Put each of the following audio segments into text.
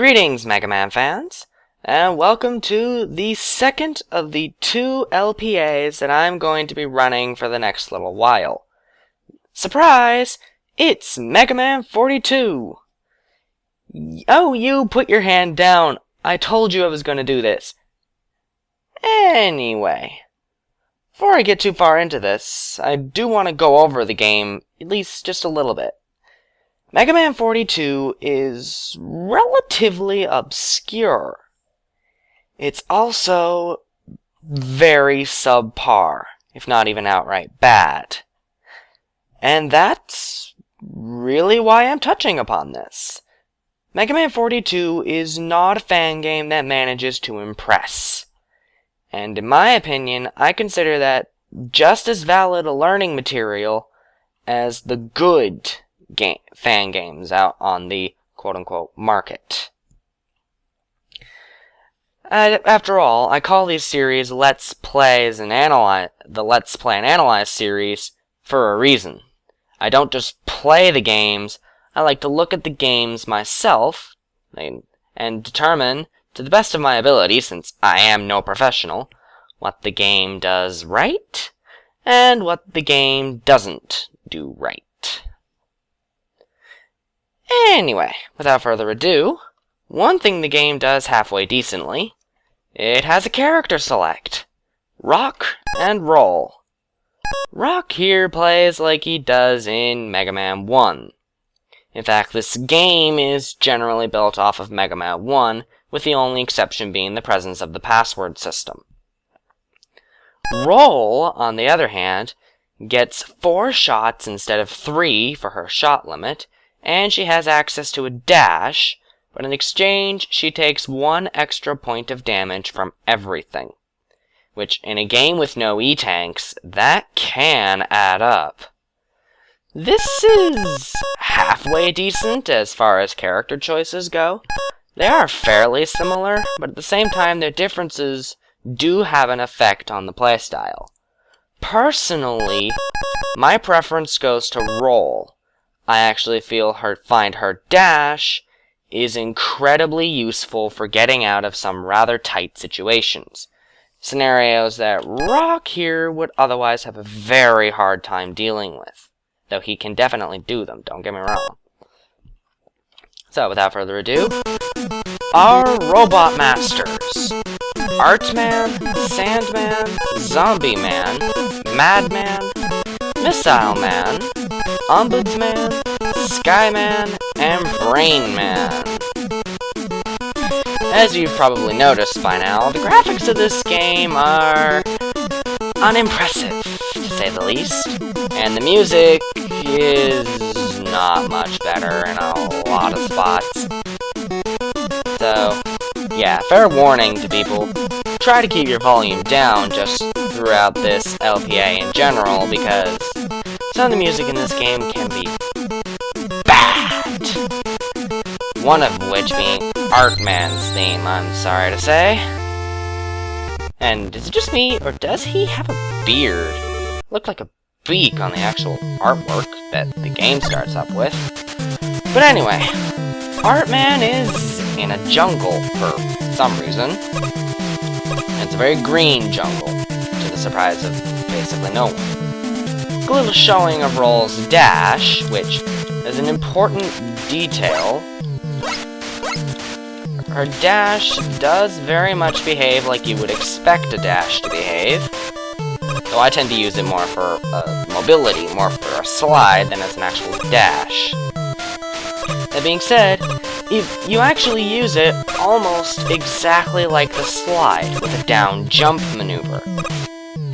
Greetings, Mega Man fans, and welcome to the second of the 2 LPAs that I'm going to be running for the next little while. Surprise! It's Mega Man 42! Oh, you put your hand down. I told you I was going to do this. Anyway, before I get too far into this, I do want to go over the game, at least just a little bit. Mega Man 42 is relatively obscure. It's also very subpar, if not even outright bad. And that's really why I'm touching upon this. Mega Man 42 is not a fan game that manages to impress. And in my opinion, I consider that just as valid a learning material as the good fan games out on the quote-unquote market. After all, I call these series Let's Plays and Analyze, the Let's Play and Analyze series, for a reason. I don't just play the games, I like to look at the games myself and determine, to the best of my ability, since I am no professional, what the game does right and what the game doesn't do right. Anyway, without further ado, one thing the game does halfway decently, it has a character select. Rock and roll. Rock here plays like he does in Mega Man 1. In fact, this game is generally built off of Mega Man 1, with the only exception being the presence of the password system. Roll, on the other hand, gets 4 shots instead of 3 for her shot limit, and she has access to a dash, but in exchange, she takes 1 extra point of damage from everything. Which, in a game with no E-tanks, that can add up. This is halfway decent as far as character choices go. They are fairly similar, but at the same time, their differences do have an effect on the playstyle. Personally, my preference goes to roll. I actually find her dash is incredibly useful for getting out of some rather tight situations. Scenarios that Rock here would otherwise have a very hard time dealing with. Though he can definitely do them, don't get me wrong. So, without further ado, our Robot Masters. Artman, Sandman, Zombie Man, Madman, Missile Man, Ombudsman, Skyman, and Brain Man. As you've probably noticed by now, the graphics of this game are unimpressive, to say the least, and the music is not much better in a lot of spots. So, yeah, fair warning to people, try to keep your volume down just throughout this LPA in general, because some of the music in this game can be bad. One of which being Artman's theme, I'm sorry to say. And is it just me, or does he have a beard? Looked like a beak on the actual artwork that the game starts up with. But anyway, Artman is in a jungle for some reason. It's a very green jungle, to the surprise of basically no one. A little showing of Roll's dash, which is an important detail. Her dash does very much behave like you would expect a dash to behave, though I tend to use it more for mobility, more for a slide than as an actual dash. That being said, you actually use it almost exactly like the slide, with a down jump maneuver.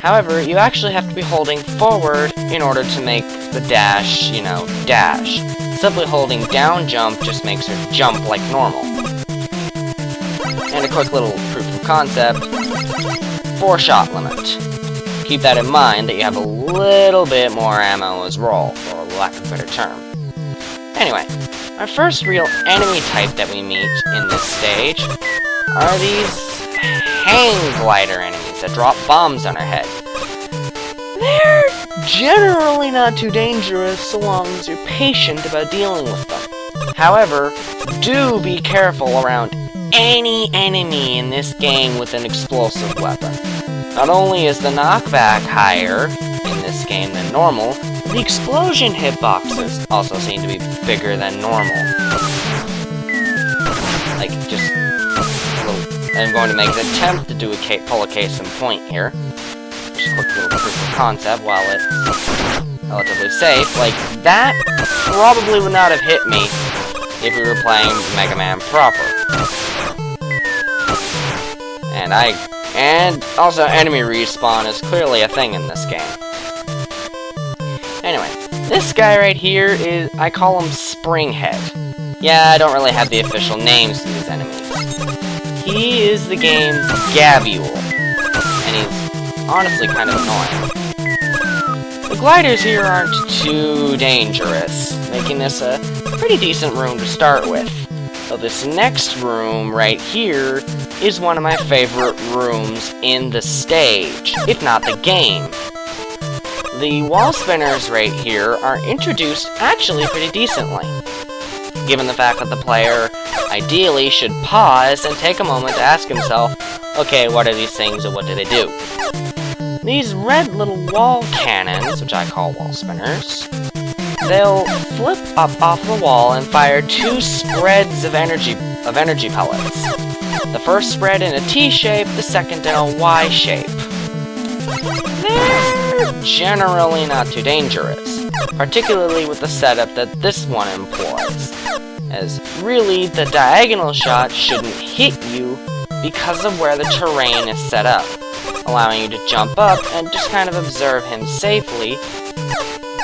However, you actually have to be holding forward in order to make the dash, dash. Simply holding down jump just makes her jump like normal. And a quick little proof of concept, 4 shot limit. Keep that in mind that you have a little bit more ammo as Roll, for lack of a better term. Anyway, our first real enemy type that we meet in this stage are these hang glider enemies that drop bombs on our head. They're generally not too dangerous so long as you're patient about dealing with them. However, do be careful around any enemy in this game with an explosive weapon. Not only is the knockback higher in this game than normal, the explosion hitboxes also seem to be bigger than normal. Like, just a little, I'm going to make an attempt to do pull a case in point here. Just a quick little proof of concept while it's relatively safe. Like, that probably would not have hit me if we were playing Mega Man proper. And also enemy respawn is clearly a thing in this game. Anyway, this guy right here is, I call him Springhead. Yeah, I don't really have the official names to these enemies. He is the game's Gabule, and he's honestly kind of annoying. The gliders here aren't too dangerous, making this a pretty decent room to start with. So this next room right here is one of my favorite rooms in the stage, if not the game. The wall spinners right here are introduced actually pretty decently, given the fact that the player ideally should pause and take a moment to ask himself, okay, what are these things and what do they do? These red little wall cannons, which I call wall spinners, they'll flip up off the wall and fire 2 spreads of energy pellets. The first spread in a T shape, the second in a Y shape. They're generally not too dangerous, particularly with the setup that this one employs, as really the diagonal shot shouldn't hit you because of where the terrain is set up, allowing you to jump up and just kind of observe him safely.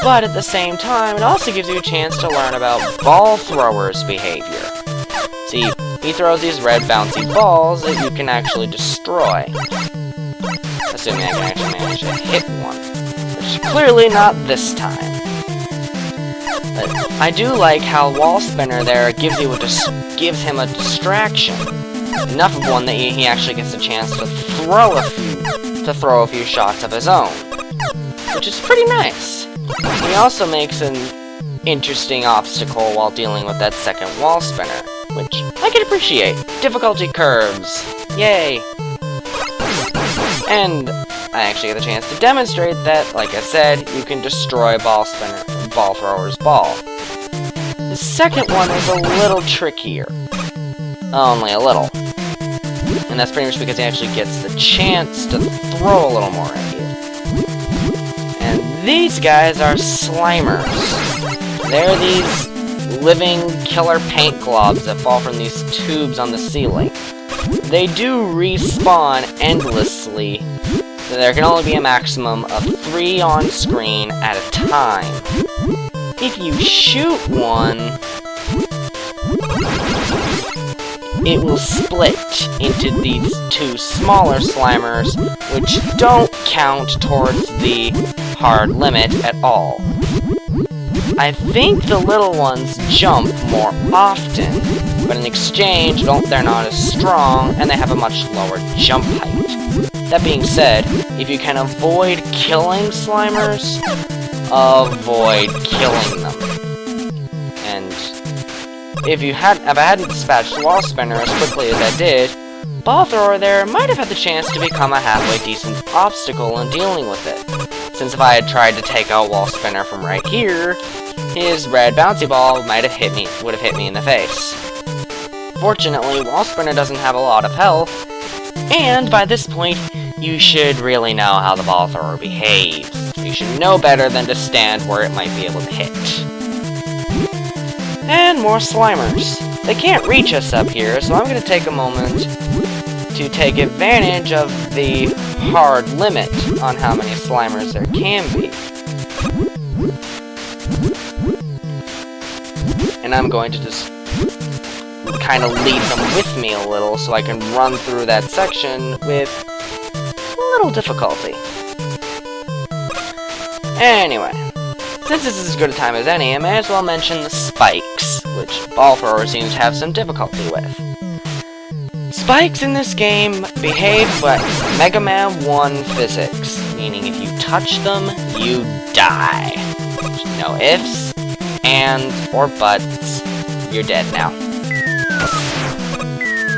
But at the same time, it also gives you a chance to learn about ball throwers' behavior. See, he throws these red bouncy balls that you can actually destroy. Assuming I can actually manage to hit one. Which clearly not this time. But I do like how Wall Spinner there gives him a distraction. Enough of one that he actually gets a chance to throw a few shots of his own. Which is pretty nice. He also makes an interesting obstacle while dealing with that second wall spinner, which I can appreciate. Difficulty curves. Yay! And I actually get the chance to demonstrate that, like I said, you can destroy ball thrower's ball. The second one is a little trickier. Only a little. And that's pretty much because he actually gets the chance to throw a little more at you. These guys are Slimers. They're these living killer paint globs that fall from these tubes on the ceiling. They do respawn endlessly, so there can only be a maximum of 3 on screen at a time. If you shoot one, it will split into these 2 smaller Slimers, which don't count towards the hard limit at all. I think the little ones jump more often, but in exchange, they're not as strong, and they have a much lower jump height. That being said, if you can avoid killing Slimers, avoid killing them. And if I hadn't dispatched Wall Spinner as quickly as I did, Ball Thrower there might have had the chance to become a halfway decent obstacle in dealing with it. Since if I had tried to take out Wall Spinner from right here, his red bouncy ball would have hit me in the face. Fortunately, Wall Spinner doesn't have a lot of health, and by this point, you should really know how the Ball Thrower behaves. You should know better than to stand where it might be able to hit. And more Slimers. They can't reach us up here, so I'm going to take a moment to take advantage of the hard limit on how many Slimers there can be. And I'm going to just kind of lead them with me a little so I can run through that section with a little difficulty. Anyway, since this is as good a time as any, I may as well mention the spikes, which Ball Thrower seems to have some difficulty with. Spikes in this game behave like Mega Man 1 physics, meaning if you touch them, you die. No ifs, ands, or buts, You're dead now.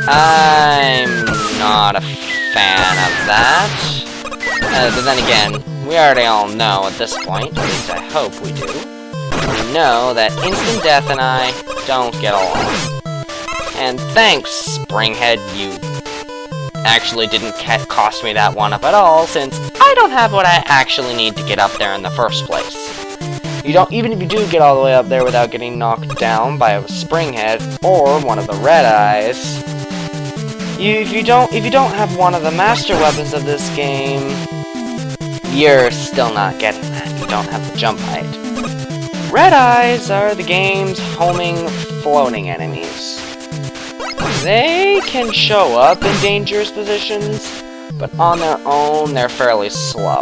I'm not a fan of that. But then again, we already all know at this point, at least I hope we do, we know that Instant Death and I don't get along. And thanks, Springhead, you actually didn't cost me that one up at all, since I don't have what I actually need to get up there in the first place. Even if you do get all the way up there without getting knocked down by a Springhead or one of the Red Eyes, if you don't have one of the master weapons of this game, you're still not getting that. You don't have the jump height. Red Eyes are the game's homing floating enemies. They can show up in dangerous positions, but on their own, they're fairly slow.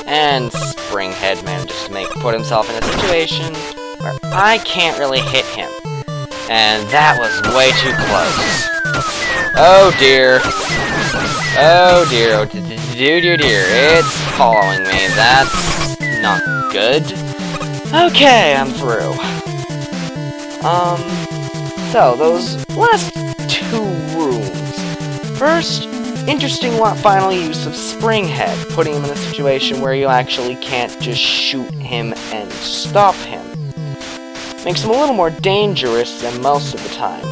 And Springhead manages to put himself in a situation where I can't really hit him. And that was way too close. Oh dear. Oh dear, oh dear, it's following me. That's not good. Okay, I'm through. So those last two rooms. First, interesting final use of Springhead, putting him in a situation where you actually can't just shoot him and stop him. Makes him a little more dangerous than most of the time.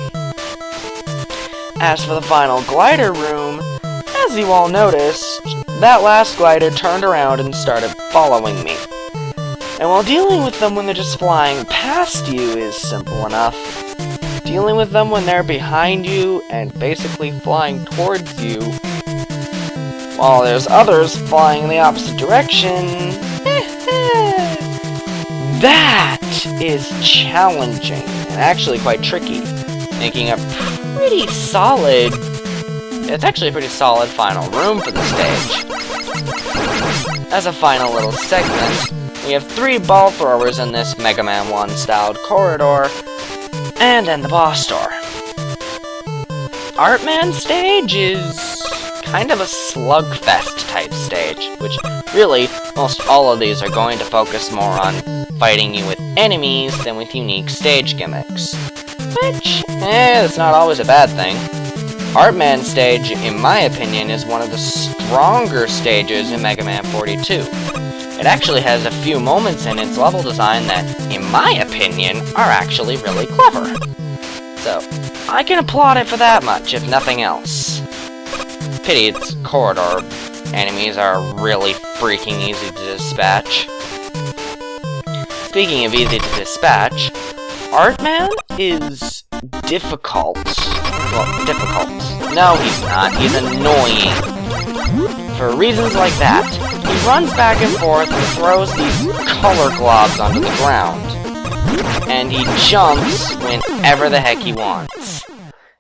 As for the final glider room, as you all noticed, that last glider turned around and started following me. And while dealing with them when they're just flying past you is simple enough, dealing with them when they're behind you and basically flying towards you, while there's others flying in the opposite direction, that is challenging and actually quite tricky, making a pretty solid, it's actually a pretty solid final room for the stage. As a final little segment, we have 3 ball throwers in this Mega Man 1 styled corridor, and then the boss door. Artman stage is kind of a slugfest type stage, which really, most all of these are going to focus more on fighting you with enemies than with unique stage gimmicks. Which, it's not always a bad thing. Artman stage, in my opinion, is one of the stronger stages in Mega Man 42. It actually has a few moments in its level design that, in my opinion, are actually really clever. So, I can applaud it for that much, if nothing else. Pity its corridor enemies are really freaking easy to dispatch. Speaking of easy to dispatch, Artman is difficult. Well, difficult. No, he's not. He's annoying. For reasons like that, he runs back and forth and throws these color globs onto the ground. And he jumps whenever the heck he wants.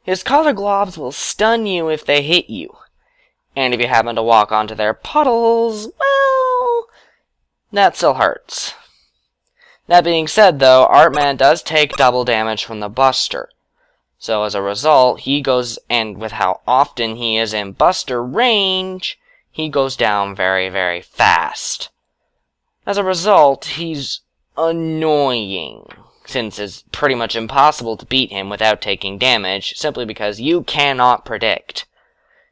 His color globs will stun you if they hit you. And if you happen to walk onto their puddles, well, that still hurts. That being said, though, Artman does take double damage from the Buster. So as a result, he goes, and with how often he is in Buster range, he goes down very, very fast. As a result, he's annoying, since it's pretty much impossible to beat him without taking damage, simply because you cannot predict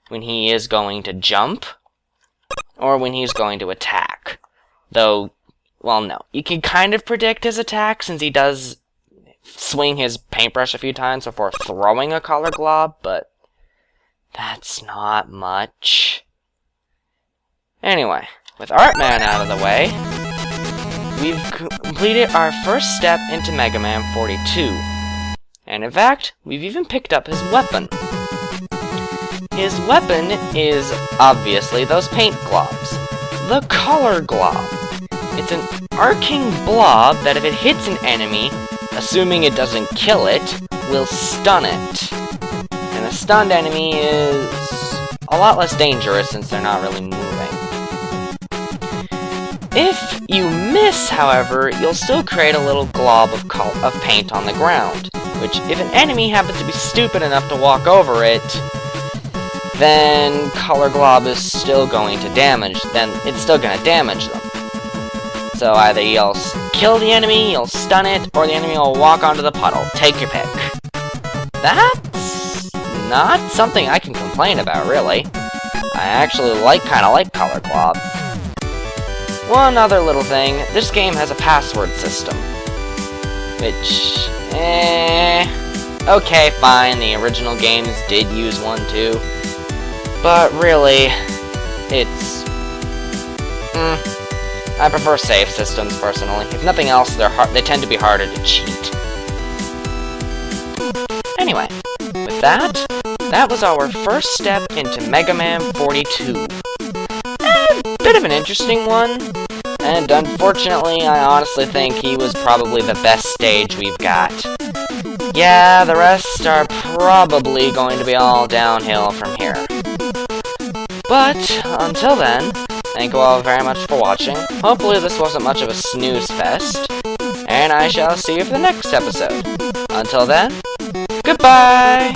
when he is going to jump, or when he's going to attack. Though, well, no. You can kind of predict his attack, since he does swing his paintbrush a few times before throwing a color glob, but that's not much. Anyway, with Artman out of the way, we've completed our first step into Mega Man 42. And in fact, we've even picked up his weapon. His weapon is, obviously, those paint globs. The color glob. It's an arcing blob that if it hits an enemy, assuming it doesn't kill it, will stun it. And a stunned enemy is a lot less dangerous since they're not really moving. If you miss, however, you'll still create a little glob of paint on the ground, which, if an enemy happens to be stupid enough to walk over it, then color glob is still going to damage them. So either you'll kill the enemy, you'll stun it, or the enemy will walk onto the puddle. Take your pick. That's not something I can complain about, really. I actually kinda like Color Glob. One other little thing, this game has a password system. Which, okay, fine, the original games did use one too. But really, it's... I prefer safe systems, personally. If nothing else, they tend to be harder to cheat. Anyway, with that was our first step into Mega Man 42. Bit of an interesting one, and unfortunately, I honestly think he was probably the best stage we've got. Yeah, the rest are probably going to be all downhill from here. But, until then, thank you all very much for watching. Hopefully this wasn't much of a snooze fest, and I shall see you for the next episode. Until then, goodbye!